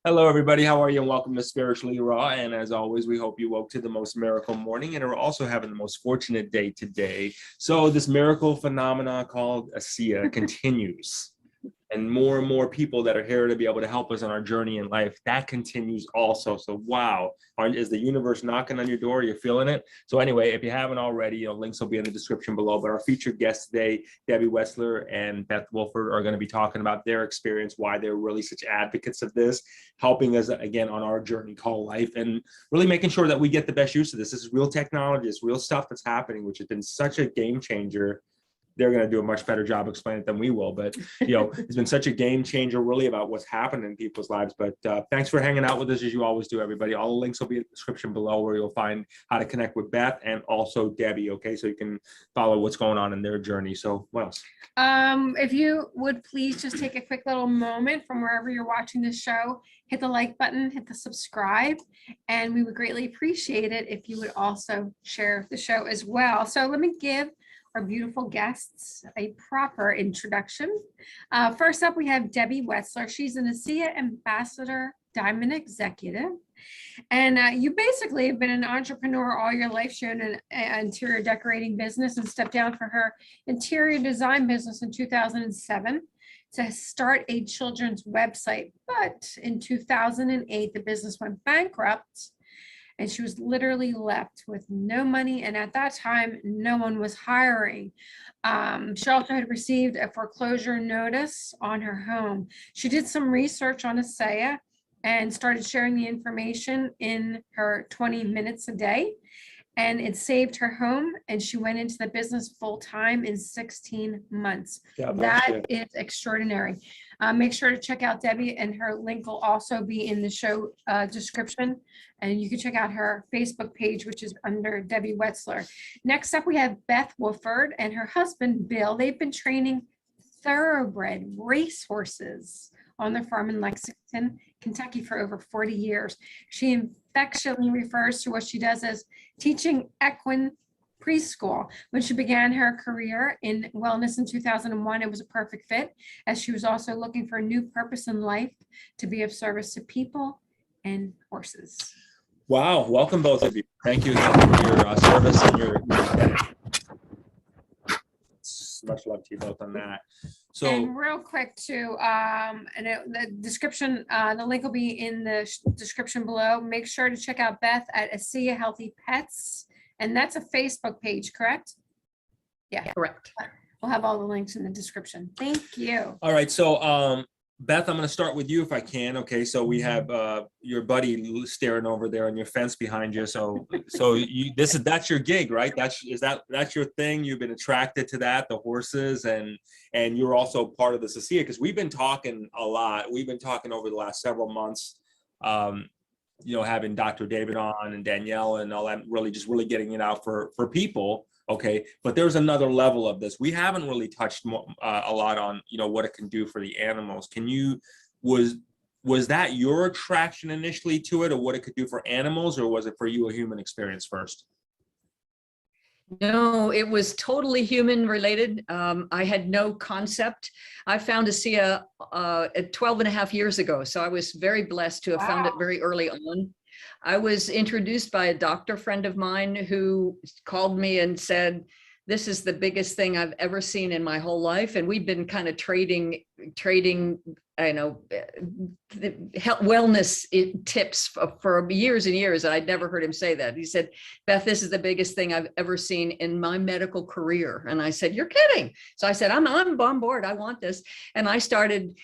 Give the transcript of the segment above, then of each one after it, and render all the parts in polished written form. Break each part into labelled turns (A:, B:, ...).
A: Hello, everybody. How are you? And welcome to Spiritually Raw. And as always, we hope you woke to the most miracle morning and are also having the most fortunate day today. So this miracle phenomenon called ASEA continues. And more people that are here to be able to help us on our journey in life, that continues also. So wow, is the universe knocking on your door? You're feeling it? So anyway, if you haven't already, links will be in the description below. But our featured guests today, Debbie Wetzler and Beth Wofford, are going to be talking about their experience, why they're really such advocates of this, helping us again on our journey called life, and really making sure that we get the best use of this. This is real technology, it's real stuff that's happening, which has been such a game changer. They're going to do a much better job explaining it than we will, but it's been such a game changer really about what's happening in people's lives. But thanks for hanging out with us as you always do, everybody. All the links will be in the description below, where you'll find how to connect with Beth and also Debbie. Okay, so you can follow what's going on in their journey. So what else?
B: If you would please just take a quick little moment from wherever you're watching this show, hit the like button, hit the subscribe, and we would greatly appreciate it if you would also share the show as well. So let me give our beautiful guests a proper introduction. First up, we have Debbie Wetzler. She's an ASEA Ambassador Diamond Executive. And you basically have been an entrepreneur all your life. She owned an interior decorating business and stepped down for her interior design business in 2007 to start a children's website. But in 2008, the business went bankrupt, and she was literally left with no money. And at that time, no one was hiring. She also had received a foreclosure notice on her home. She did some research on ASEA and started sharing the information in her 20 minutes a day. And it saved her home, and she went into the business full time in 16 months. Yeah, that is extraordinary. Make sure to check out Debbie, and her link will also be in the show description. And you can check out her Facebook page, which is under Debbie Wetzler. Next up, we have Beth Wofford and her husband, Bill. They've been training Thoroughbred racehorses on their farm in Lexington, Kentucky for over 40 years. She affectionately refers to what she does as teaching equine preschool. When she began her career in wellness in 2001, it was a perfect fit, as she was also looking for a new purpose in life to be of service to people and horses.
A: Wow, welcome both of you. Thank you again for your service and your much love to you both on that. So,
B: and real quick too, the description, the link will be in the description below. Make sure to check out Beth at ASEA Healthy Pets, and that's a Facebook page, correct? Yeah,
C: correct.
B: We'll have all the links in the description. Thank you.
A: All right, so Beth, I'm going to start with you if I can. Okay, so we have your buddy staring over there on your fence behind you. So that's your gig, right? That's your thing. You've been attracted to that, the horses, and you're also part of this ASEA, because we've been talking a lot. We've been talking over the last several months. Having Dr. David on and Danielle and all that, really getting it out for people. Okay, but there's another level of this. We haven't really touched a lot on, what it can do for the animals. Was that your attraction initially to it, or what it could do for animals, or was it for you a human experience first?
C: No, it was totally human related. I had no concept. I found ASEA 12 and a half years ago. So I was very blessed to have found it very early on. I was introduced by a doctor friend of mine who called me and said, "This is the biggest thing I've ever seen in my whole life." And we've been kind of trading, wellness tips for years and years. And I'd never heard him say that. He said, "Beth, this is the biggest thing I've ever seen in my medical career." And I said, "You're kidding." So I said, I'm on board. I want this. And I started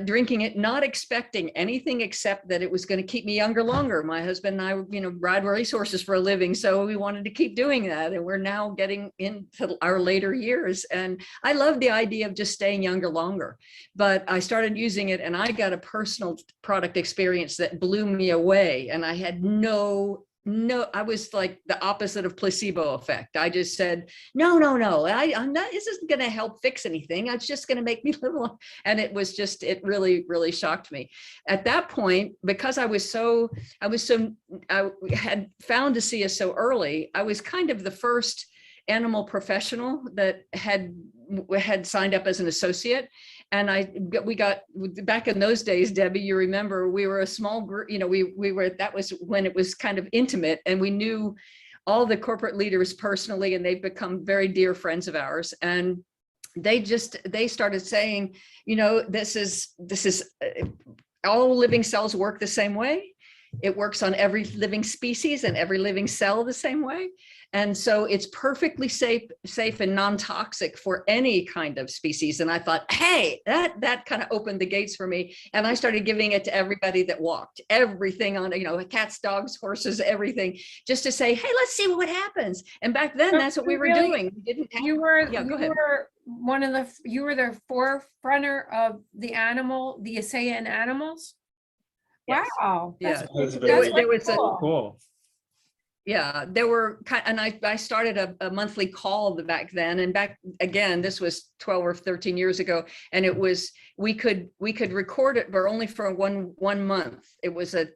C: drinking it, not expecting anything except that it was going to keep me younger longer. My husband and I, ride racehorses for a living, so we wanted to keep doing that. And we're now getting into our later years. And I love the idea of just staying younger longer. But I started using it, and I got a personal product experience that blew me away. And I had I was like the opposite of placebo effect. I just said, no, I'm not, this isn't going to help fix anything. It's just going to make me live long. And it really, really shocked me at that point, because I had found ASEA so early. I was kind of the first animal professional that had signed up as an associate. And we got, back in those days, Debbie, you remember, we were a small group, you know, we were, that was when it was kind of intimate, and we knew all the corporate leaders personally, and they've become very dear friends of ours. And they started saying, you know, this is all living cells work the same way. It works on every living species and every living cell the same way. And so it's perfectly safe and non-toxic for any kind of species. And I thought, hey, that kind of opened the gates for me. And I started giving it to everybody that walked, everything on, you know, cats, dogs, horses, everything, just to say, hey, let's see what happens. And back then, that's what we were doing. We didn't have,
B: You were,
C: yeah, go ahead.
B: you were the forerunner of the ASEA in animals.
C: Yes.
B: Wow.
C: Yeah.
A: That's
C: There
A: very
C: was a,
A: cool.
C: yeah, there were and I started a monthly call back then, and back again, this was 12 or 13 years ago, and it was, we could record it, but only for one month. It was a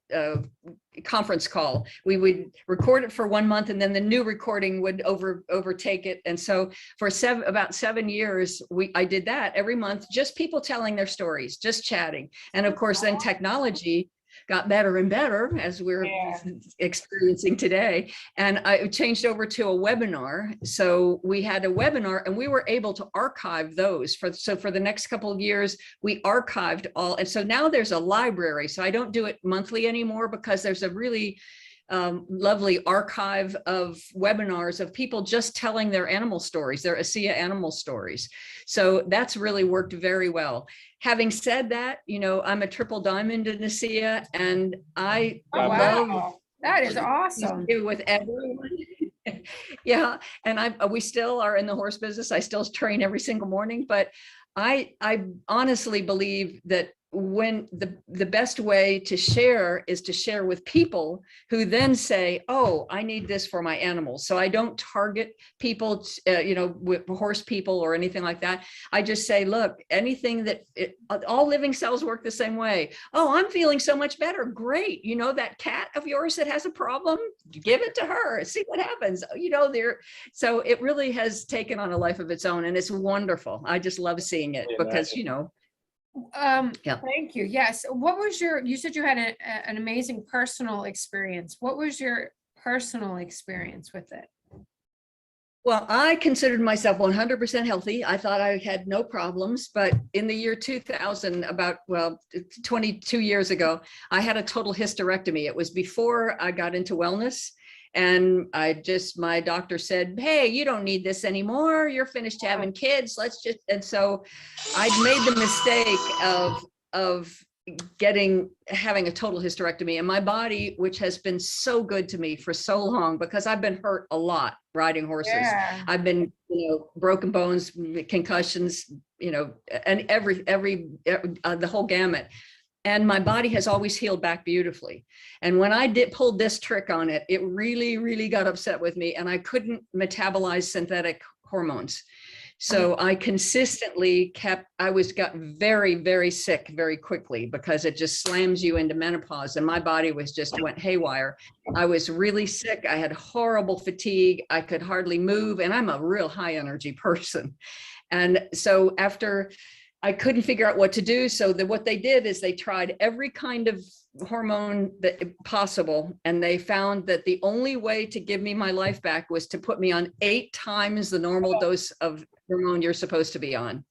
C: conference call. We would record it for 1 month, and then the new recording would overtake it. And so for about 7 years, I did that every month, just people telling their stories, just chatting. And of course, then technology got better and better, as we're experiencing today. And I changed over to a webinar. So we had a webinar, and we were able to archive those. So for the next couple of years, we archived all. And so now there's a library. So I don't do it monthly anymore, because there's a really lovely archive of webinars of people just telling their animal stories, their ASEA animal stories. So that's really worked very well. Having said that, you know, I'm a triple diamond in ASEA, and I love
B: that is awesome
C: with everyone. Yeah, and we still are in the horse business. I still train every single morning, but I honestly believe that when the best way to share is to share with people who then say, oh, I need this for my animals. So I don't target people, you know, with horse people or anything like that. I just say, look, anything that all living cells work the same way. Oh, I'm feeling so much better. Great. You know, that cat of yours that has a problem, give it to her, see what happens. You know, so it really has taken on a life of its own, and it's wonderful. I just love seeing it because, you know,
B: thank you. Yes. What was you said you had an amazing personal experience. What was your personal experience with it?
C: Well, I considered myself 100% healthy. I thought I had no problems, but in the year 2000, 22 years ago, I had a total hysterectomy. It was before I got into wellness. And my doctor said, hey, you don't need this anymore. You're finished having kids. And so I'd made the mistake of having a total hysterectomy, and my body, which has been so good to me for so long, because I've been hurt a lot riding horses. Yeah. I've been, you know, broken bones, concussions, you know, and the whole gamut. And my body has always healed back beautifully. And when I pulled this trick on it, it really, really got upset with me, and I couldn't metabolize synthetic hormones. So I consistently got very, very sick very quickly, because it just slams you into menopause, and my body went haywire. I was really sick. I had horrible fatigue. I could hardly move, and I'm a real high energy person. And so after I couldn't figure out what to do. So what they did is they tried every kind of hormone possible. And they found that the only way to give me my life back was to put me on 8 times the normal dose of hormone you're supposed to be on,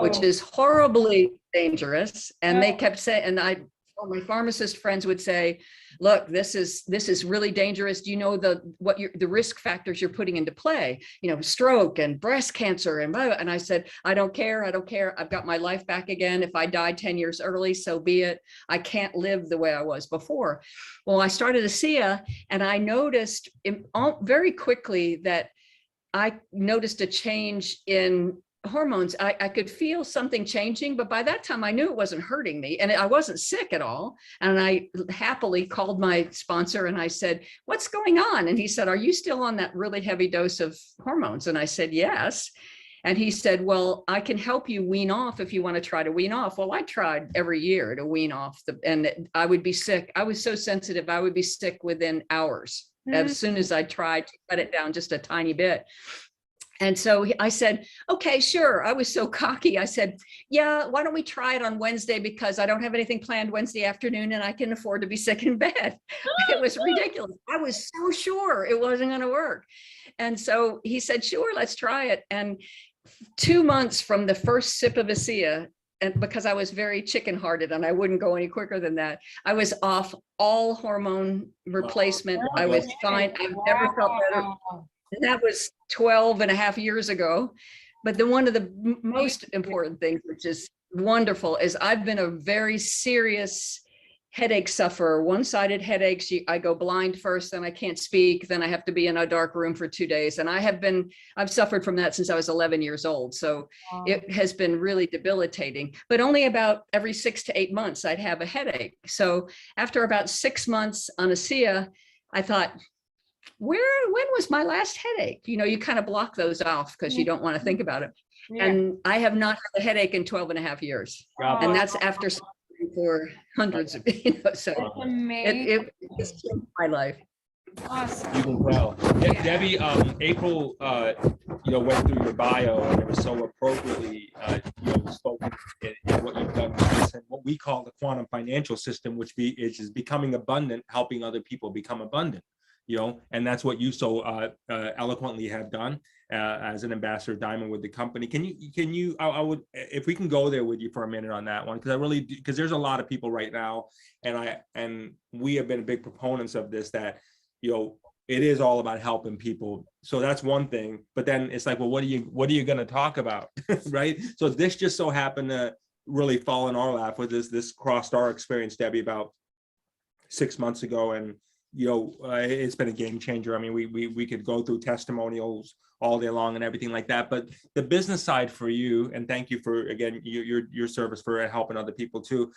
C: which is horribly dangerous. And they kept saying, and my pharmacist friends would say, look, this is really dangerous. Do you know the risk factors you're putting into play? You know, stroke and breast cancer and blah, blah. And I said, I don't care. I've got my life back again. If I died 10 years early, so be it. I can't live the way I was before. Well, I started ASEA, and I noticed very quickly that I noticed a change in hormones. I could feel something changing, but by that time I knew it wasn't hurting me, and I wasn't sick at all. And I happily called my sponsor and I said, what's going on? And he said, are you still on that really heavy dose of hormones? And I said, yes. And he said, well, I can help you wean off if you want to try to wean off. Well, I tried every year to wean off and I would be sick. I was so sensitive. I would be sick within hours as soon as I tried to cut it down just a tiny bit. And so I said, okay, sure. I was so cocky. I said, yeah, why don't we try it on Wednesday? Because I don't have anything planned Wednesday afternoon and I can afford to be sick in bed. It was ridiculous. I was so sure it wasn't going to work. And so he said, sure, let's try it. And 2 months from the first sip of ASEA, and because I was very chicken hearted and I wouldn't go any quicker than that, I was off all hormone replacement. I was fine. I've never felt better. And that was 12 and a half years ago. But then one of the most important things, which is wonderful, is I've been a very serious headache sufferer, one-sided headaches. I go blind first, then I can't speak, then I have to be in a dark room for 2 days. And I've suffered from that since I was 11 years old. So it has been really debilitating, but only about every 6 to 8 months I'd have a headache. So after about 6 months on ASEA, I thought, when was my last headache? You know, you kind of block those off because you don't want to think about it.
B: Yeah.
C: And I have not had a headache in 12 and a half years. And that's after suffering for hundreds of, so
B: That's amazing.
C: it's changed my life.
B: Awesome.
A: You can tell. Debbie, April, went through your bio and it was so appropriately, spoken in what you've done with this and what we call the quantum financial system, which is becoming abundant, helping other people become abundant. And that's what you so eloquently have done as an ambassador diamond with the company. Can you, I would, if we can go there with you for a minute on that one, because there's a lot of people right now, and we have been big proponents of this, that, it is all about helping people. So that's one thing, but then it's like, well, what are you going to talk about? Right. So this just so happened to really fall in our lap with this crossed our experience, Debbie, about 6 months ago. And it's been a game changer. I mean, we could go through testimonials all day long and everything like that, but the business side for you, and thank you for, again, your service for helping other people too.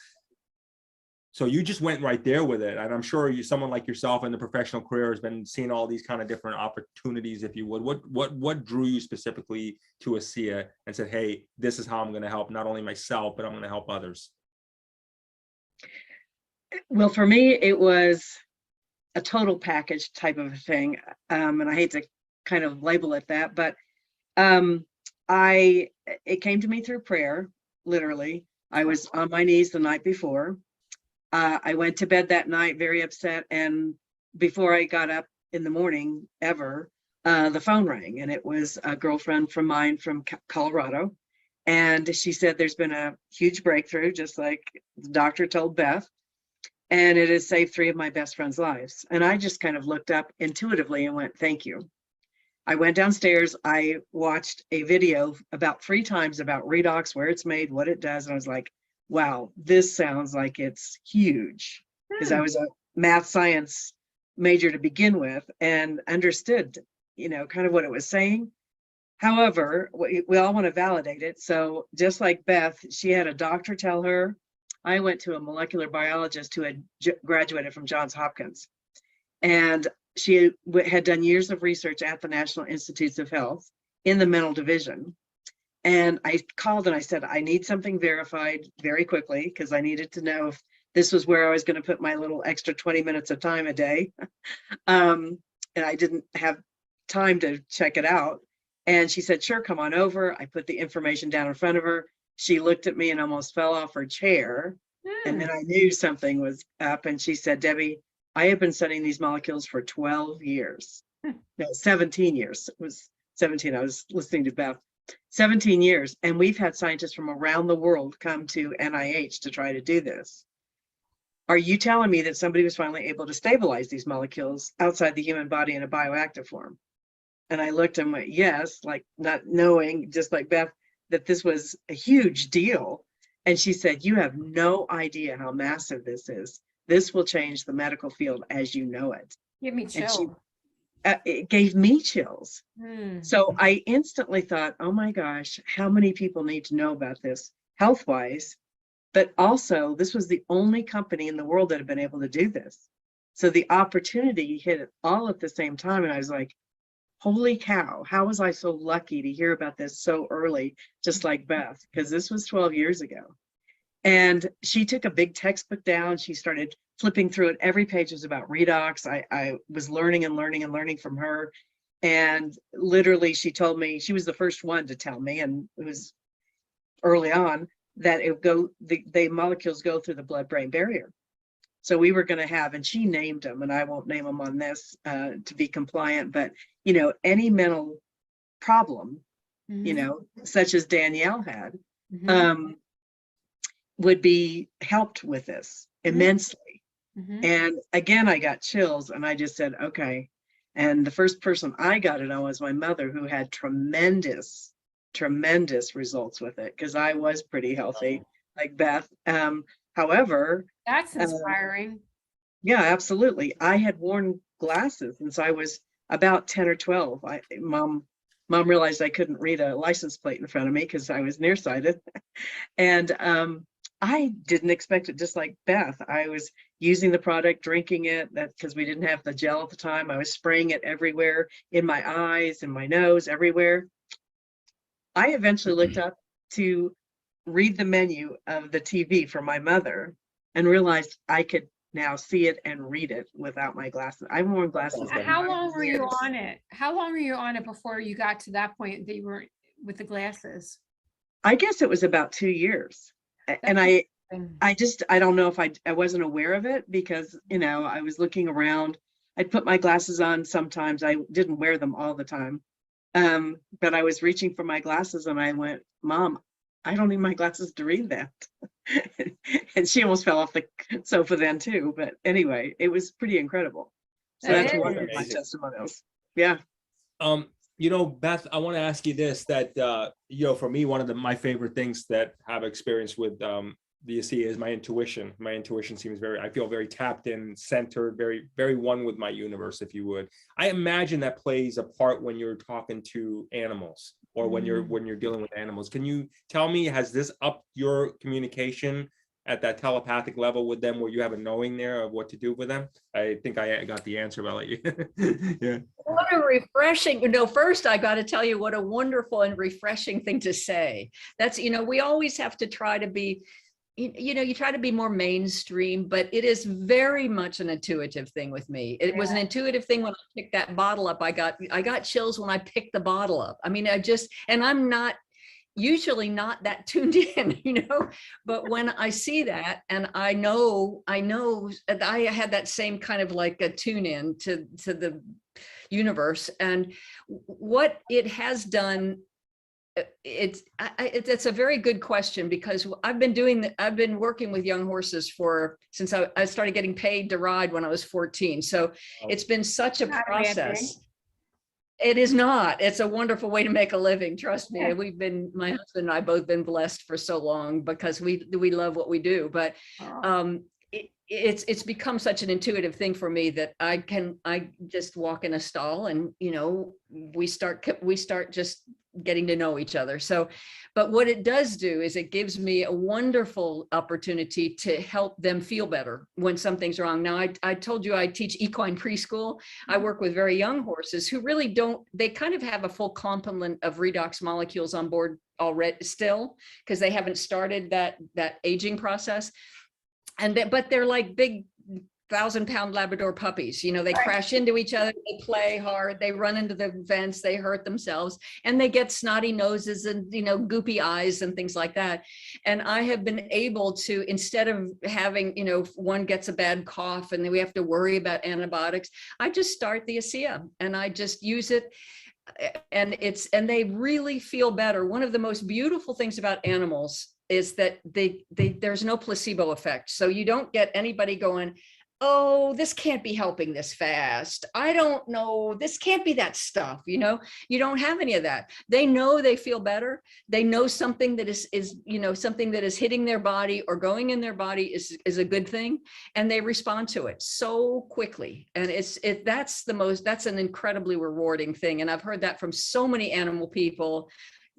A: So you just went right there with it. And I'm sure someone like yourself in the professional career has been seeing all these kind of different opportunities, if you would. What drew you specifically to ASEA and said, hey, this is how I'm going to help not only myself, but I'm going to help others?
D: Well, for me, it was a total package type of a thing. And I hate to kind of label it that, but it came to me through prayer, literally. I was on my knees the night before. I went to bed that night very upset. And before I got up in the morning ever, the phone rang, and it was a girlfriend from mine from Colorado. And she said, there's been a huge breakthrough, just like the doctor told Beth. And it has saved 3 of my best friends' lives. And I just kind of looked up intuitively and went, thank you. I went downstairs. I watched a video about 3 times about redox, where it's made, what it does. And I was like, wow, this sounds like it's huge. Because I was a math science major to begin with and understood, kind of what it was saying. However, we all want to validate it. So just like Beth, she had a doctor tell her. I went to a molecular biologist who had graduated from Johns Hopkins, and she had done years of research at the National Institutes of Health in the mental division. And I called and I said, I need something verified very quickly, because I needed to know if this was where I was going to put my little extra 20 minutes of time a day. And I didn't have time to check it out. And she said, sure, come on over. I put the information down in front of her. She looked at me and almost fell off her chair. And then I knew something was up. And she said, Debbie, I have been studying these molecules for 12 years. No, 17 years. It was 17. I was listening to Beth. 17 years. And we've had scientists from around the world come to NIH to try to do this. Are you telling me that somebody was finally able to stabilize these molecules outside the human body in a bioactive form? And I looked and went, yes, like not knowing, just like Beth, that this was a huge deal. And she said, you have no idea how massive this is. This will change the medical field as you know it.
B: Give me chills.
D: It gave me chills. So I instantly thought, oh my gosh, how many people need to know about this health-wise? But also, this was the only company in the world that had been able to do this. So the opportunity hit it all at the same time. And I was like, holy cow, how was I so lucky to hear about this so early, just like Beth, because this was 12 years ago. And she took a big textbook down. She started flipping through it. Every page was about redox. I was learning and learning and learning from her. And literally she told me, she was the first one to tell me, and it was early on, that the molecules go through the blood-brain barrier. So we were going to have, and she named them, and I won't name them on this to be compliant, but any mental problem, such as Danielle had, would be helped with this immensely. And again, I got chills, and I just said, okay. And the first person I got it on was my mother, who had tremendous results with it, because I was pretty healthy, like Beth. However,
B: that's inspiring.
D: Yeah, absolutely. I had worn glasses since I was about 10 or 12. Mom realized I couldn't read a license plate in front of me because I was nearsighted. And I didn't expect it, just like Beth. I was using the product, drinking it, because we didn't have the gel at the time. I was spraying it everywhere, in my eyes, in my nose, everywhere. I eventually looked up to read the menu of the TV for my mother and realized I could now see it and read it without my glasses. I've worn glasses.
B: How long were you on it? How long were you on it before you got to that point that you were with the glasses?
D: I guess it was about 2 years. And I don't know if I wasn't aware of it, because, I was looking around. I'd put my glasses on sometimes. I didn't wear them all the time. But I was reaching for my glasses, and I went, Mom, I don't need my glasses to read that. And she almost fell off the sofa then too. But anyway, it was pretty incredible. So that's one of my testimonials. Yeah.
A: Beth, I want to ask you this, that, for me, one of my favorite things that I've experienced with the ASEA is my intuition. My intuition seems I feel very tapped in, centered, very, very one with my universe, if you would. I imagine that plays a part when you're talking to animals, or when you're dealing with animals. Can you tell me, has this upped your communication at that telepathic level with them, where you have a knowing there of what to do with them? I think I got the answer, but I'll let you. Yeah.
C: What a refreshing, first I got to tell you what a wonderful and refreshing thing to say. That's, we always have to try to be, you try to be more mainstream, but it is very much an intuitive thing with me. It was an intuitive thing when I picked that bottle up. I got chills when I picked the bottle up. I mean, and I'm not usually not that tuned in, but when I see that, and I know that I had that same kind of like a tune in to the universe, and what it has done. It's a very good question, because I've been working with young horses since I started getting paid to ride when I was 14. So it's been such a process. It is not. It's a wonderful way to make a living. Trust me. My husband and I both been blessed for so long, because we love what we do. But it's become such an intuitive thing for me that I just walk in a stall, and we start just getting to know each other. So, but what it does do is it gives me a wonderful opportunity to help them feel better when something's wrong. Now, I told you I teach equine preschool. I work with very young horses who really they kind of have a full complement of redox molecules on board already still, because they haven't started that aging process. But they're like big 1,000-pound Labrador puppies. They crash into each other, they play hard, they run into the vents, they hurt themselves, and they get snotty noses and, goopy eyes and things like that. And I have been able to, instead of having, one gets a bad cough and then we have to worry about antibiotics, I just start the ASEA and I just use it. And they really feel better. One of the most beautiful things about animals is that there's no placebo effect. So you don't get anybody going, oh, this can't be helping this fast. I don't know. This can't be that stuff. You don't have any of that. They know they feel better. They know something that is something that is hitting their body or going in their body is a good thing. And they respond to it so quickly. And that's an incredibly rewarding thing. And I've heard that from so many animal people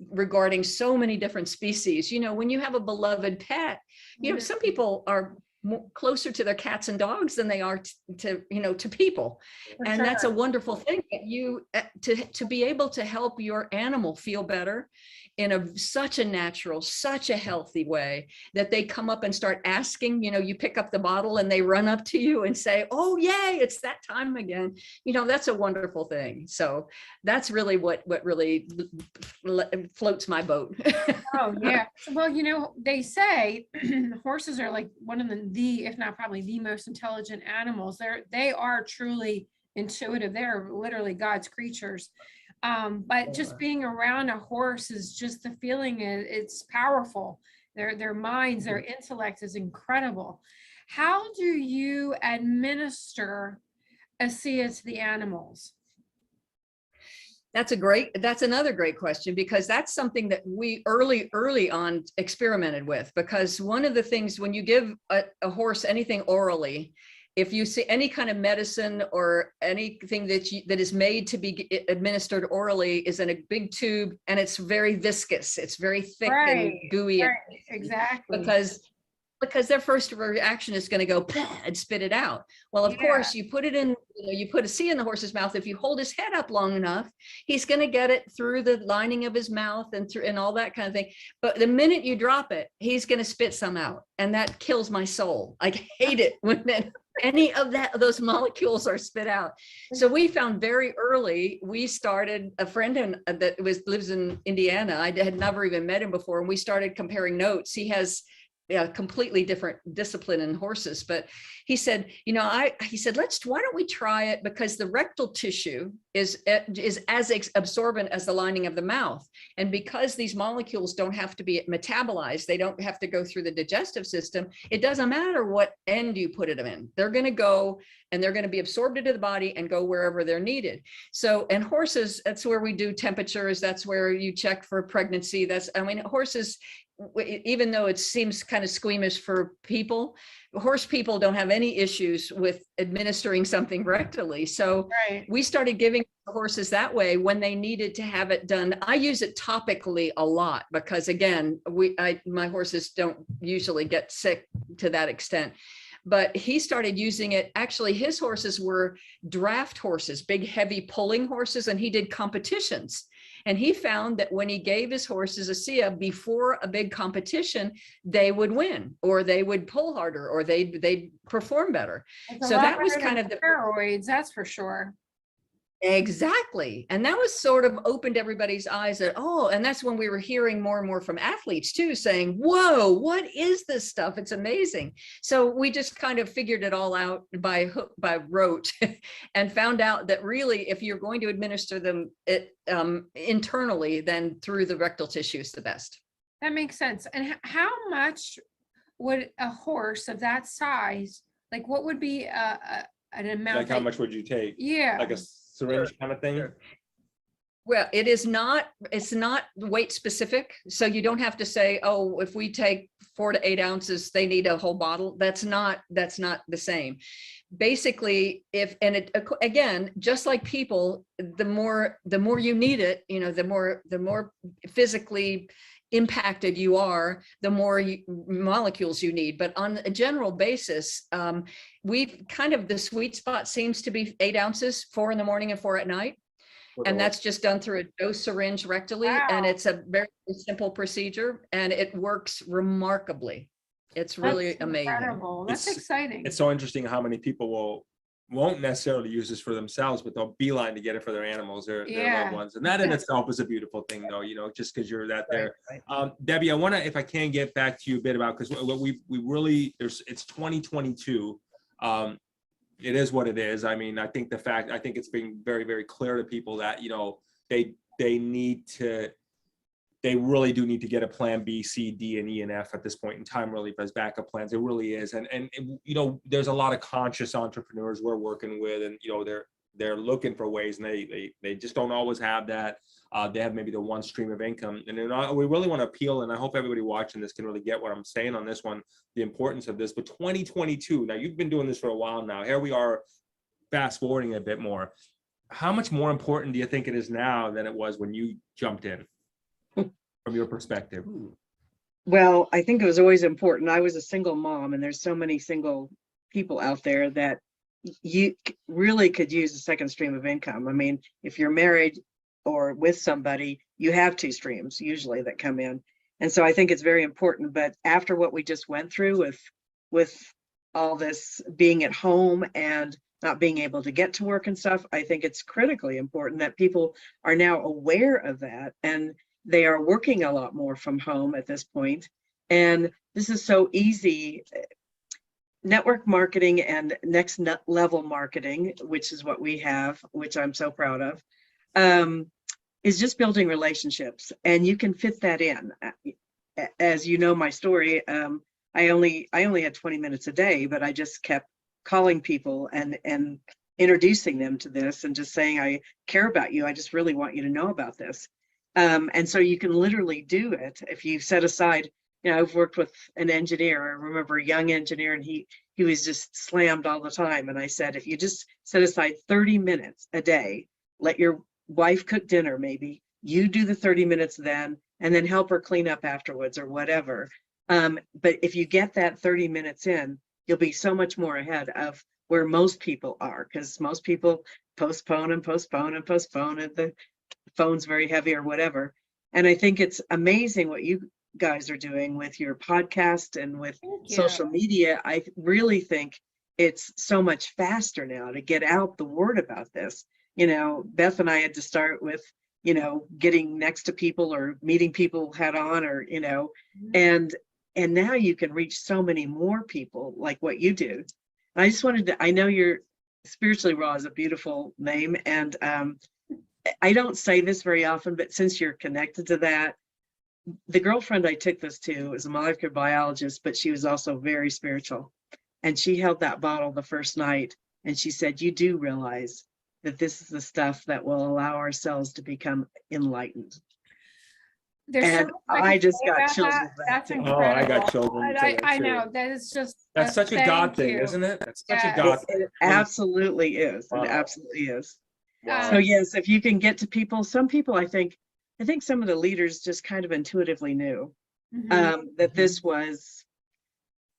C: regarding so many different species. When you have a beloved pet, some people are closer to their cats and dogs than they are to to people.
B: For
C: And that's a
B: sure.
C: wonderful thing that you to be able to help your animal feel better in such a natural, such a healthy way, that they come up and start asking, you pick up the bottle and they run up to you and say, oh, yay, it's that time again. That's a wonderful thing. So that's really what really floats my boat.
B: Oh, yeah. Well, they say horses are like one of the, if not probably the most intelligent animals. They are truly intuitive. They're literally God's creatures. But just being around a horse is just the feeling, it's powerful. Their minds, their intellect is incredible. How do you administer ASEA to the animals?
C: That's another great question, because that's something that we early on experimented with. Because one of the things, when you give a horse anything orally, if you see any kind of medicine or anything that is made to be administered orally, is in a big tube, and it's very viscous, it's very thick and gooey.
B: Right, exactly.
C: Because their first reaction is going to go and spit it out. Well, of course, you put it in, you put ASEA in the horse's mouth. If you hold his head up long enough, he's going to get it through the lining of his mouth and all that kind of thing. But the minute you drop it, he's going to spit some out, and that kills my soul. I hate it when any of those molecules are spit out. So we found very early, we started, a friend that lives in Indiana. I had never even met him before, and we started comparing notes. He has a completely different discipline in horses, but he said, why don't we try it, because the rectal tissue is as absorbent as the lining of the mouth, and because these molecules don't have to be metabolized, they don't have to go through the digestive system, it doesn't matter what end you put it in, they're going to go and they're going to be absorbed into the body and go wherever they're needed. So, and horses, that's where we do temperatures, that's where you check for pregnancy. Horses, even though it seems kind of squeamish for people, horse people don't have any issues with administering something rectally. So we started giving horses that way when they needed to have it done. I use it topically a lot because, again, my horses don't usually get sick to that extent. But he started using it. Actually, his horses were draft horses, big, heavy pulling horses, and he did competitions. And he found that when he gave his horses ASEA before a big competition, they would win, or they would pull harder, or they'd perform better. So that was kind of the
B: steroids, that's for sure.
C: Exactly. And that was sort of opened everybody's eyes that, and that's when we were hearing more and more from athletes too, saying, whoa, what is this stuff? It's amazing. So we just kind of figured it all out by hook, by rote, and found out that really, if you're going to administer them internally, then through the rectal tissue is the best.
B: That makes sense. And how much would a horse of that size, like what would be an amount?
A: Like how much would you take?
B: Yeah.
A: Like a syringe kind of thing?
C: Sure. Well, it's not weight specific. So you don't have to say, oh, if we take 4 to 8 ounces, they need a whole bottle. That's not the same. Basically, again, just like people, the more you need it, the more physically impacted you are, the more molecules you need. But on a general basis, we've kind of, the sweet spot seems to be 8 ounces, 4 in the morning and 4 at night. And that's just done through a dose syringe rectally. Wow. And it's a very simple procedure, and it works remarkably. It's really amazing.
B: Incredible. That's exciting.
A: It's so interesting how many people won't necessarily use this for themselves, but they'll beeline to get it for their animals, their loved ones. And that in itself is a beautiful thing, though, just because you're that there. Right. Debbie, I want to, if I can, get back to you a bit about, because what we really, it's 2022. It is what it is. I mean, I think it's being very, very clear to people that, they really do need to get a plan B, C, D, and E, and F at this point in time, really, as backup plans. It really is. And there's a lot of conscious entrepreneurs we're working with, and, they're looking for ways, and they just don't always have that. They have maybe the one stream of income. And we really want to appeal, and I hope everybody watching this can really get what I'm saying on this one, the importance of this. But 2022, now you've been doing this for a while now. Here we are, fast forwarding a bit more. How much more important do you think it is now than it was when you jumped in, from your perspective?
D: Well, I think it was always important. I was a single mom, and there's so many single people out there that you really could use a second stream of income. I mean, if you're married or with somebody, you have two streams usually that come in. And so I think it's very important. But after what we just went through with all this being at home and not being able to get to work and stuff, I think it's critically important that people are now aware of that, and they are working a lot more from home at this point. And this is so easy. Network marketing and next level marketing, which is what we have, which I'm so proud of, is just building relationships, and you can fit that in. As you know, my story, I only had 20 minutes a day, but I just kept calling people and introducing them to this and just saying, I care about you. I just really want you to know about this. And so you can literally do it if you set aside, you know, I've worked with an engineer. I remember a young engineer, and he was just slammed all the time. And I said, if you just set aside 30 minutes a day, let your wife cook dinner, maybe you do the 30 minutes then, and then help her clean up afterwards or whatever. But if you get that 30 minutes in, you'll be so much more ahead of where most people are, because most people postpone and postpone and postpone, and the phone's very heavy or whatever. And I think it's amazing what you guys are doing with your podcast and with social media. I really think it's so much faster now to get out the word about this. You know, Beth and I had to start with, you know, getting next to people or meeting people head on, or, you know, and now you can reach so many more people like what you do. I just wanted to, I know you're Spiritually Raw is a beautiful name, and I don't say this very often, but since you're connected to that, the girlfriend I took this to was a molecular biologist, but she was also very spiritual. And she held that bottle the first night, and she said, you do realize that this is the stuff that will allow our cells to become enlightened. And I just got chills with that.
B: That's
D: too.
B: incredible.
A: Oh, I got children.
B: I know that is just
A: That's such a God thing,
B: you.
A: isn't it? That's such
B: Yes.
A: a God thing.
D: It absolutely is.
A: Wow.
D: It absolutely is.
A: Wow.
D: So yes, if you can get to people, some people, I think some of the leaders just kind of intuitively knew that this was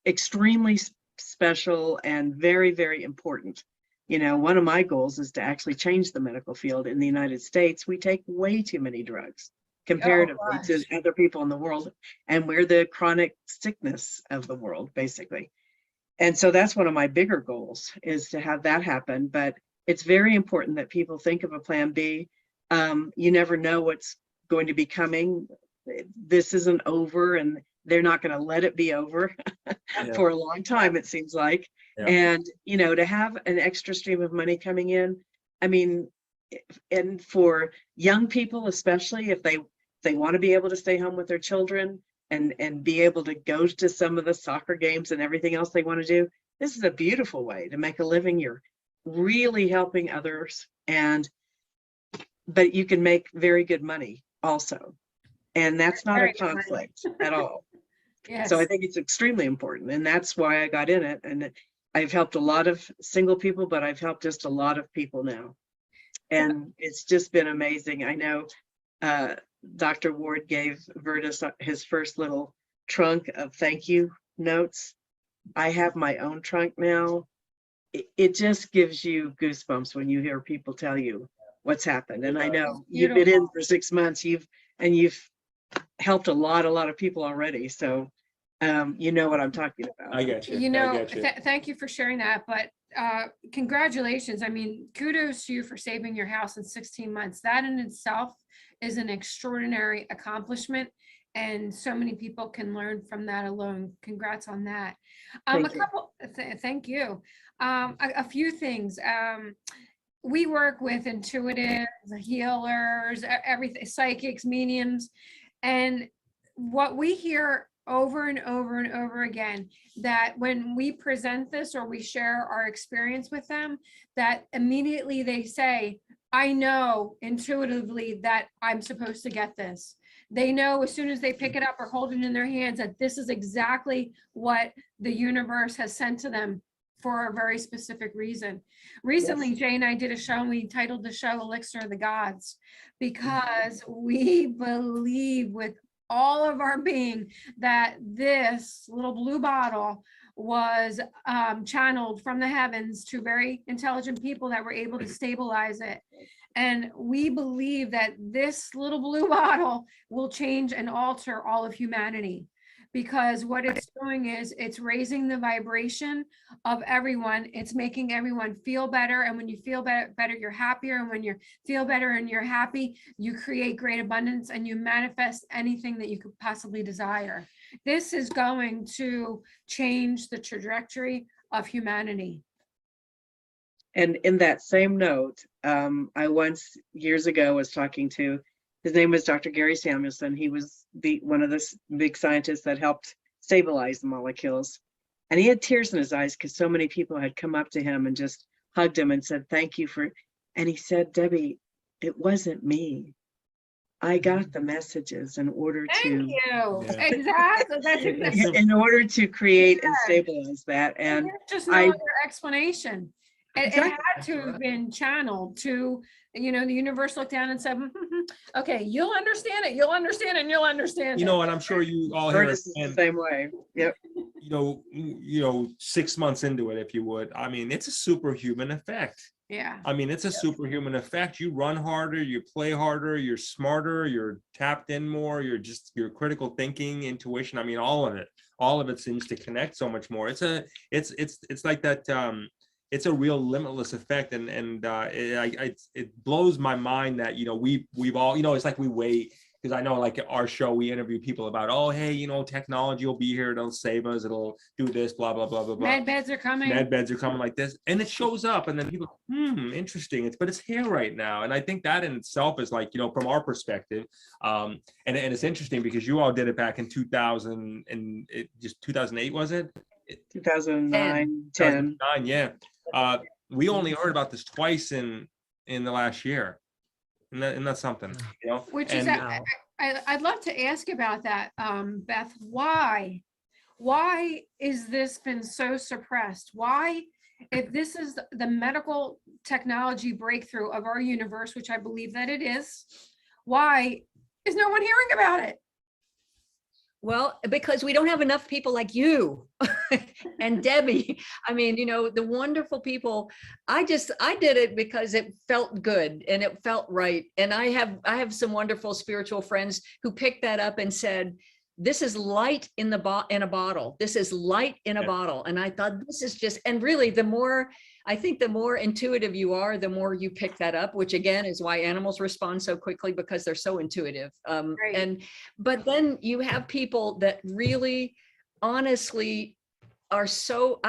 D: extremely special and very, very important. You know, one of my goals is to actually change the medical field in the United States. We take way too many drugs comparatively to other people in the world, and we're the chronic sickness of the world, basically. And so that's one of my bigger goals, is to have that happen. But it's very important that people think of a plan B. You never know what's going to be coming. This isn't over, and they're not going to let it be over for a long time, it seems like. And, you know, to have an extra stream of money coming in, I mean, and for young people, especially if they want to be able to stay home with their children and be able to go to some of the soccer games and everything else they want to do, this is a beautiful way to make a living. You're really helping others, but you can make very good money also. And that's not a conflict at all. So I think it's extremely important, and that's why I got in it. And I've helped a lot of single people, but I've helped just a lot of people now. And it's just been amazing. I know Dr. Ward gave Vertus his first little trunk of thank you notes. I have my own trunk now. It just gives you goosebumps when you hear people tell you what's happened. And I know you've been in for 6 months, you've helped a lot of people already. So you know what I'm talking about.
A: I get you.
B: You know,
A: I get you.
B: thank you for sharing that. But congratulations. I mean, kudos to you for saving your house in 16 months. That in itself is an extraordinary accomplishment. And so many people can learn from that alone. Congrats on that. Thank you. A few things. We work with intuitives, healers, everything, psychics, mediums. And what we hear over and over and over again, that when we present this or we share our experience with them, that immediately they say, I know intuitively that I'm supposed to get this. They know as soon as they pick it up or hold it in their hands that this is exactly what the universe has sent to them for a very specific reason. Recently, Jay and I did a show, and we titled the show Elixir of the Gods, because we believe with all of our being that this little blue bottle was channeled from the heavens to very intelligent people that were able to stabilize it. And we believe that this little blue bottle will change and alter all of humanity, because what it's doing is it's raising the vibration of everyone. It's making everyone feel better. And when you feel better, you're happier. And when you feel better and you're happy, you create great abundance and you manifest anything that you could possibly desire. This is going to change the trajectory of humanity.
D: And in that same note, I once years ago was talking to, his name was Dr. Gary Samuelson. He was one of the big scientists that helped stabilize the molecules. And he had tears in his eyes because so many people had come up to him and just hugged him and said, thank you for, and he said, Debbie, it wasn't me. I got the messages in order
B: Thank
D: to,
B: you.
A: Yeah.
B: Exactly. That's exactly.
D: in order to create and stabilize that. And
B: There's just no
D: I-
B: other explanation. It
D: Exactly.
B: had to have been channeled to, you know, the universe looked down and said, okay, you'll understand it, you'll understand it, and you'll understand
A: You
B: it.
A: know, and I'm sure you all hear
D: Ernest is the same way. Yep.
A: you know, 6 months into it, if you would. I mean, it's a superhuman effect.
B: Yeah.
A: I mean, it's a superhuman effect. You run harder, you play harder, you're smarter, you're tapped in more, your critical thinking, intuition. I mean, all of it seems to connect so much more. It's like that. It's a real limitless effect, and it blows my mind that, you know, we've all, you know, it's like we wait, because I know, like at our show, we interview people about, oh, hey, you know, technology will be here, it'll save us, it'll do this, blah blah blah blah blah.
B: Med beds are coming.
A: Med beds are coming like this, and it shows up, and then people, interesting. But it's here right now, and I think that in itself is, like, you know, from our perspective, and it's interesting because you all did it back in 2000 and just 2008, was it?
D: 2009, 10.
A: 2009, yeah. We only heard about this twice in the last year, and that's something, you know.
B: Which is,
A: And,
B: I'd love to ask about that, Beth. Why is this been so suppressed? Why, if this is the medical technology breakthrough of our universe, which I believe that it is, why is no one hearing about it?
C: Well, because we don't have enough people like you and Debbie. I mean, you know, the wonderful people. I did it because it felt good and it felt right. And I have some wonderful spiritual friends who picked that up and said, this is light in a bottle. This is light in a bottle. And I thought, this is just, and really I think the more intuitive you are, the more you pick that up, which again is why animals respond so quickly, because they're so intuitive.
B: Right.
C: But then you have people that really honestly are so,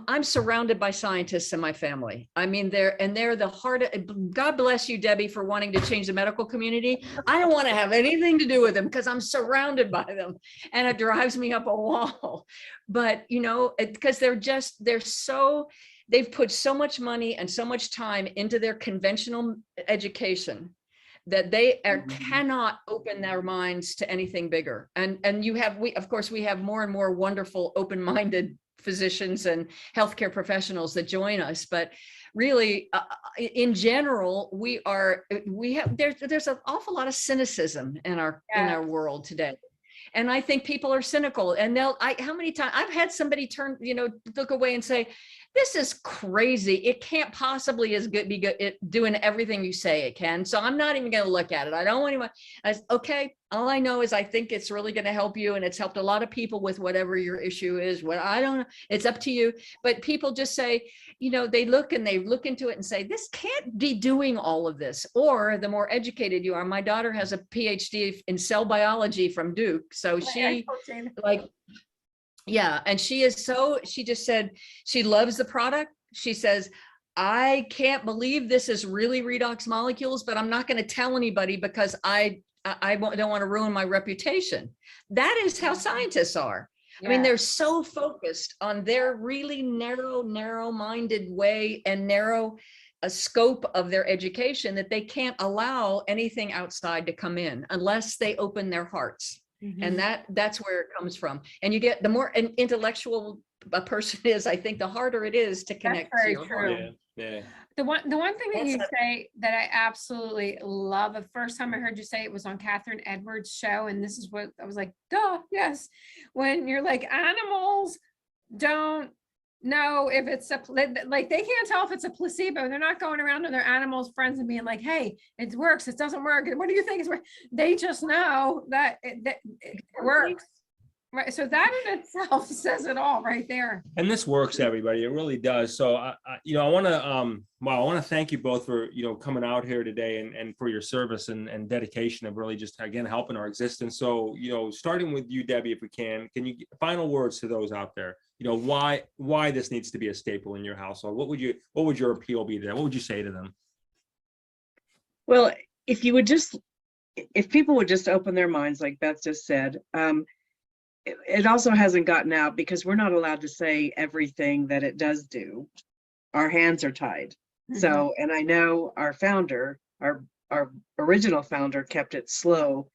C: I'm surrounded by scientists in my family. I mean, they're the heart of, God bless you, Debbie, for wanting to change the medical community. I don't want to have anything to do with them because I'm surrounded by them and it drives me up a wall. But, you know, because they've put so much money and so much time into their conventional education that they cannot open their minds to anything bigger. And we have more and more wonderful, open-minded physicians and healthcare professionals that join us. But really, in general, there's an awful lot of cynicism in our world today. And I think people are cynical, and how many times I've had somebody look away and say, this is crazy. It can't possibly be good doing everything you say it can. So I'm not even going to look at it. I don't want anyone. Okay. All I know is I think it's really going to help you. And it's helped a lot of people with whatever your issue is. I don't know. It's up to you. But people just say, you know, they look into it and say, this can't be doing all of this. Or the more educated you are, my daughter has a PhD in cell biology from Duke. So and she just said she loves the product. She says, I can't believe this is really redox molecules, but I'm not going to tell anybody because I don't want to ruin my reputation. That is how scientists are. Yeah. I mean, they're so focused on their really narrow-minded way and narrow scope of their education that they can't allow anything outside to come in unless they open their hearts. Mm-hmm. And that's where it comes from. And you get, the more an intellectual a person is, I think the harder it is to connect to your heart.
A: Yeah.
B: The one thing that
C: That's
B: you say that I absolutely love, the first time I heard you say it was on Catherine Edwards' show, and this is what I was like, duh, yes. When you're like, animals don't know if it's like they can't tell if it's a placebo. They're not going around to their animals friends and being like, hey, it works, it doesn't work. What do you think is work? They just know that it works. Right. So that in itself says it all right there.
A: And this works, everybody. It really does. So I want to thank you both for, coming out here today and for your service and dedication of really just, again, helping our existence. So, starting with you, Debbie, if we can you final words to those out there? Why this needs to be a staple in your household? What would your appeal be there? What would you say to them?
D: Well, if people would just open their minds, like Beth just said, it also hasn't gotten out because we're not allowed to say everything that it does do. Our hands are tied. So, and I know our founder, our original founder, kept it slow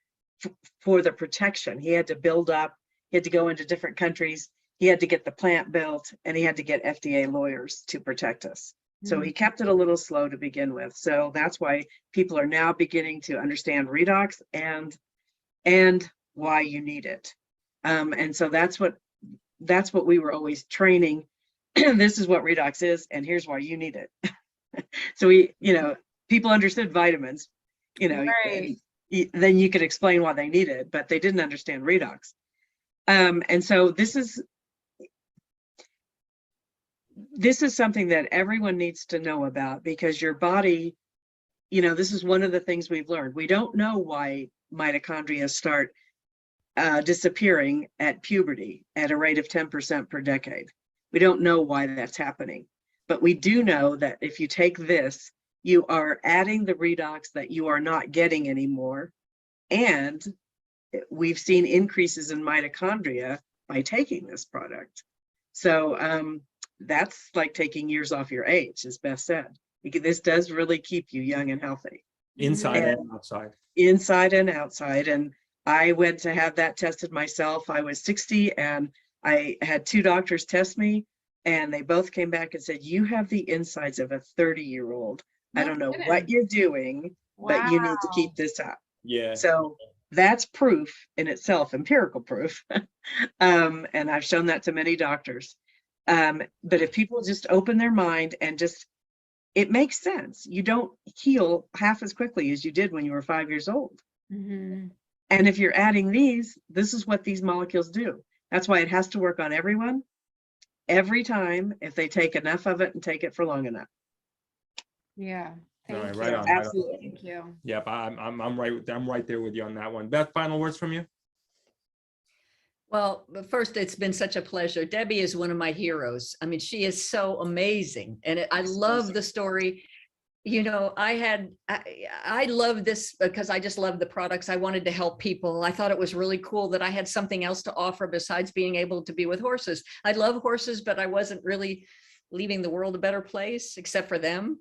D: for the protection. He had to build up, he had to go into different countries, he had to get the plant built, and he had to get FDA lawyers to protect us. So he kept it a little slow to begin with. So that's why people are now beginning to understand redox and why you need it. And so that's what we were always training. This is what redox is, and here's why you need it. So people understood vitamins,
B: Right.
D: then you could explain why they need it, but they didn't understand redox. And so this is something that everyone needs to know about, because your body, this is one of the things we've learned. We don't know why mitochondria start disappearing at puberty at a rate of 10% per decade. We don't know why that's happening, but we do know that if you take this, you are adding the redox that you are not getting anymore. And we've seen increases in mitochondria by taking this product. So that's like taking years off your age, as Beth said. This does really keep you young and healthy.
A: Inside and outside.
D: Inside and outside. And I went to have that tested myself. I was 60 and I had 2 doctors test me, and they both came back and said, you have the insides of a 30-year-old. I don't know what you're doing, but you need to keep this up.
A: Yeah.
D: So that's proof in itself, empirical proof. And I've shown that to many doctors. But if people just open their mind and it makes sense. You don't heal half as quickly as you did when you were 5 years old. And if you're adding these, this is what these molecules do. That's why it has to work on everyone, every time, if they take enough of it and take it for long enough.
B: Yeah.
A: All
B: Thank
A: right,
B: you.
A: right on.
D: Absolutely.
B: Thank you.
A: Yep, I'm right there with you on that one. Beth, final words from you?
C: Well, first, it's been such a pleasure. Debbie is one of my heroes. I mean, she is so amazing. And I love the story. I love this because I just love the products. I wanted to help people. I thought it was really cool that I had something else to offer besides being able to be with horses. I love horses, but I wasn't really leaving the world a better place except for them,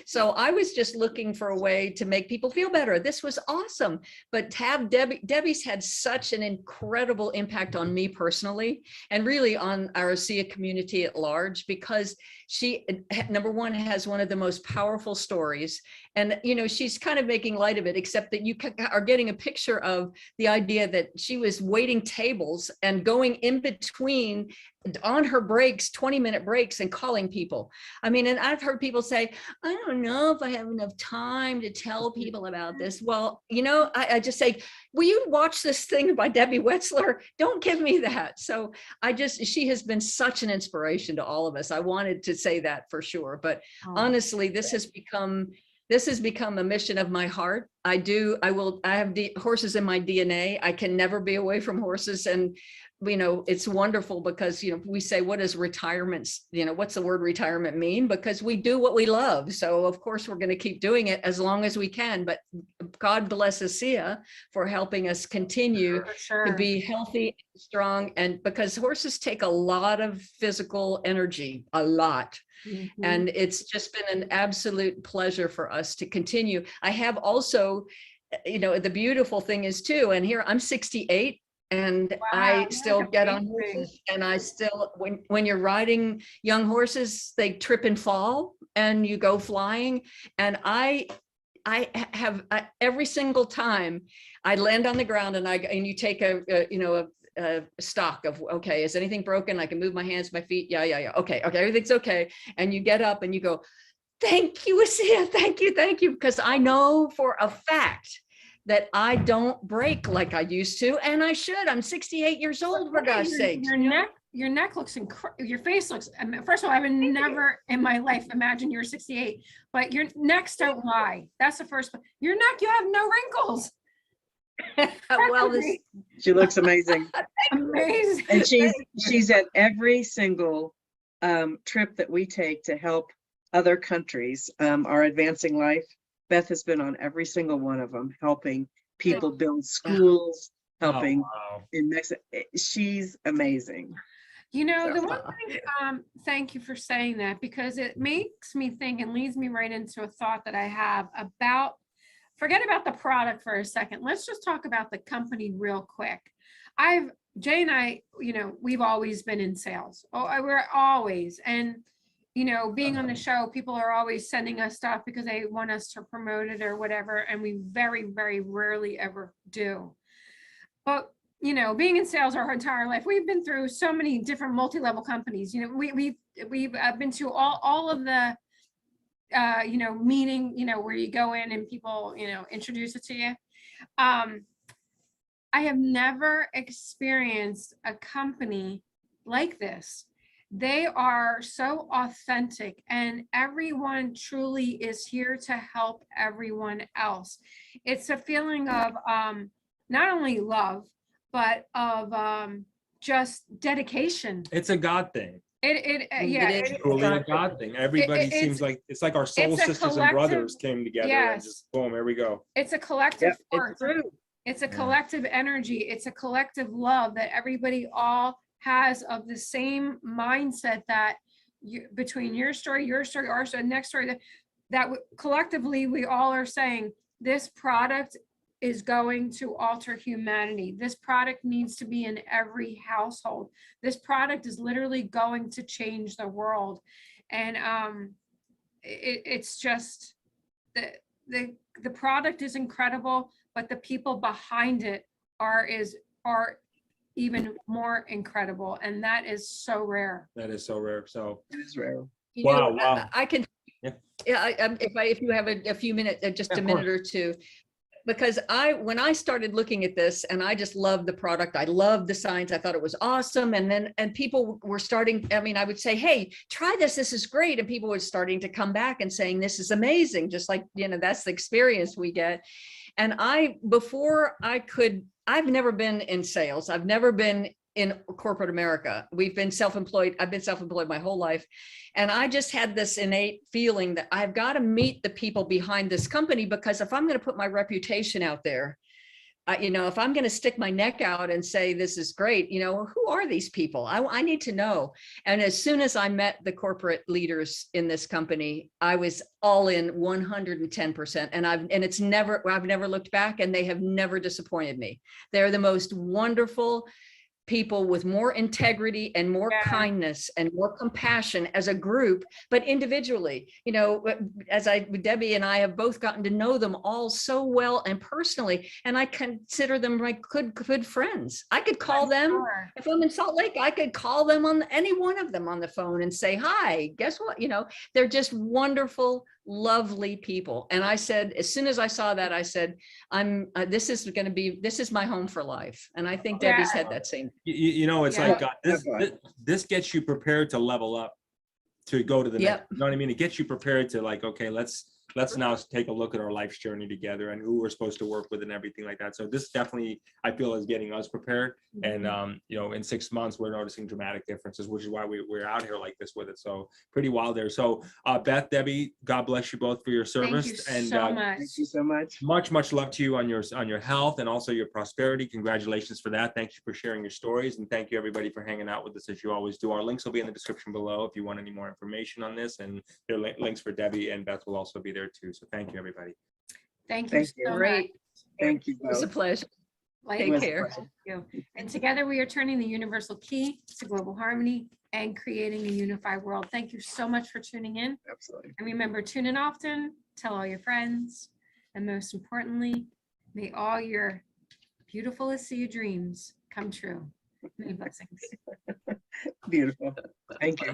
C: So I was just looking for a way to make people feel better. This was awesome. But to have Debbie's had such an incredible impact on me personally, and really on our ASEA community at large, because she, number one, has one of the most powerful stories. And, she's kind of making light of it, except that you are getting a picture of the idea that she was waiting tables and going in between on her breaks, 20-minute breaks, and calling people. I mean, and I've heard people say, I don't know if I have enough time to tell people about this. Well, I just say, will you watch this thing by Debbie Wetzler? Don't give me that. So she has been such an inspiration to all of us. I wanted to say that for sure. But honestly, this has become a mission of my heart. I have horses in my DNA. I can never be away from horses. And, it's wonderful because, we say, what does retirement, what's the word retirement mean? Because we do what we love. So of course we're going to keep doing it as long as we can, but God bless ASEA for helping us continue to be healthy, strong, and because horses take a lot of physical energy, a lot. And it's just been an absolute pleasure for us to continue. I have also, the beautiful thing is too, and here I'm 68 and I still get on horses, and I still, when you're riding young horses, they trip and fall. and you go flying. And I have every single time I land on the ground and you take a stock of, okay, is anything broken? I can move my hands, my feet. Yeah. Okay, everything's okay. And you get up and you go, thank you, ASEA, thank you. Because I know for a fact that I don't break like I used to, and I should. I'm 68 years old, for God's sake.
B: Your neck looks incredible. Your face looks, first of all, I would never in my life imagine you're 68, but your necks don't lie. That's the first one. Your neck, you have no wrinkles.
C: Well,
D: She looks amazing.
B: Amazing.
D: And she's at every single trip that we take to help other countries, our advancing life. Beth has been on every single one of them, helping people build schools, helping in Mexico. She's amazing.
B: You know, the one thing, thank you for saying that, because it makes me think and leads me right into a thought that I have about, forget about the product for a second. Let's just talk about the company real quick. Jay and I, you know, we've always been in sales. We're always, and you know, being on the show, people are always sending us stuff because they want us to promote it or whatever. And we very, very rarely ever do. But, you know, being in sales our entire life, we've been through so many different multi-level companies. You know, we've been to all of the, you know, meeting, you know, where you go in and people, you know, introduce it to you. I have never experienced a company like this. They are so authentic, and everyone truly is here to help everyone else. It's a feeling of not only love, but of just dedication.
A: It's a God thing.
C: It
A: It's truly a God thing. Everybody seems like it's like our soul sisters and brothers came together and just boom, here we go.
B: It's a collective force.
C: It's true.
B: It's a collective energy. It's a collective love that everybody all has, of the same mindset that between your story, our story, next story, that collectively we all are saying this product is going to alter humanity. This product needs to be in every household. This product is literally going to change the world. And it's just the product is incredible, but the people behind it are even more incredible, and that is so rare.
A: That is so rare. So
D: It is rare.
A: wow.
C: I can,
A: Yeah.
C: if you have a few minutes, just a minute or two, because when I started looking at this, and I just loved the product, I loved the science, I thought it was awesome. And people were starting, I mean, I would say, hey, try this, this is great. And people were starting to come back and saying, this is amazing. Just like, you know, that's the experience we get. And I've never been in sales. I've never been in corporate America. We've been self-employed. I've been self-employed my whole life. And I just had this innate feeling that I've got to meet the people behind this company, because if I'm going to put my reputation out there, you know, if I'm going to stick my neck out and say, this is great, you know, who are these people? I need to know. And as soon as I met the corporate leaders in this company, I was all in 110%. And I've never looked back, and they have never disappointed me. They're the most wonderful people with more integrity and more kindness and more compassion as a group, but individually, you know, Debbie and I have both gotten to know them all so well and personally, and I consider them like good friends. I could call them, if I'm in Salt Lake, I could call them on any one of them on the phone and say, hi, guess what? You know, they're just wonderful, lovely people. And I said, as soon as I saw that, I said, this is my home for life. And I think Debbie's had that same.
A: You know, it's like this gets you prepared to level up, to go to the next, you know what I mean? It gets you prepared to like, okay, let's now take a look at our life's journey together and who we're supposed to work with and everything like that. So this definitely, I feel, is getting us prepared. And, you know, in 6 months, we're noticing dramatic differences, which is why we're out here like this with it. So pretty wild there. So Beth, Debbie, God bless you both for your service.
B: Thank you so much.
D: Thank you so much.
A: Much love to you on your health and also your prosperity. Congratulations for that. Thank you for sharing your stories, and thank you everybody for hanging out with us as you always do. Our links will be in the description below if you want any more information on this, and their links for Debbie and Beth will also be there too. So thank you everybody.
B: Thank you so much.
C: Great.
D: Thank you.
C: It was a pleasure.
B: Light
C: Take
B: and
C: care.
B: Thank you. And together we are turning the universal key to global harmony and creating a unified world. Thank you so much for tuning in.
E: Absolutely.
B: And remember, tune in often, tell all your friends, and most importantly, may all your beautiful ASEA dreams come true. Many blessings.
D: Beautiful. Thank you.